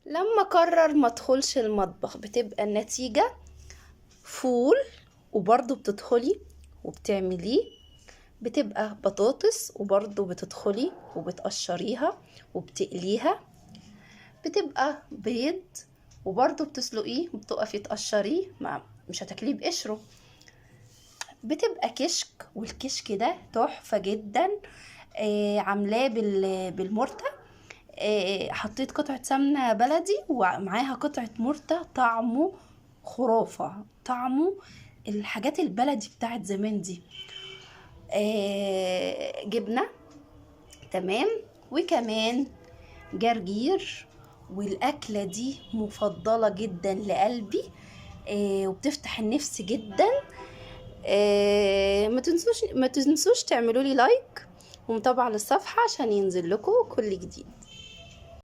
لما قرر ما ادخلش المطبخ بتبقى النتيجة فول، وبرضه بتدخلي وبتعمليه. بتبقى بطاطس وبرضه بتدخلي وبتقشريها وبتقليها. بتبقى بيض وبرضه بتسلقيه وبتقفي تقشريه، مش هتاكليه بقشره. بتبقى كشك، والكشك ده تحفة جدا. عاملاه بالمرتة. حطيت قطعة سمنة بلدي ومعاها قطعة مرتة، طعمه خرافة، طعمه الحاجات البلدي بتاعت زمان دي. جبنة، تمام، وكمان جرجير. والأكلة دي مفضلة جدا لقلبي، وبتفتح النفس جدا. ما تنسوش تعملوا لي لايك ومتابعة للصفحة عشان ينزل لكم كل جديد.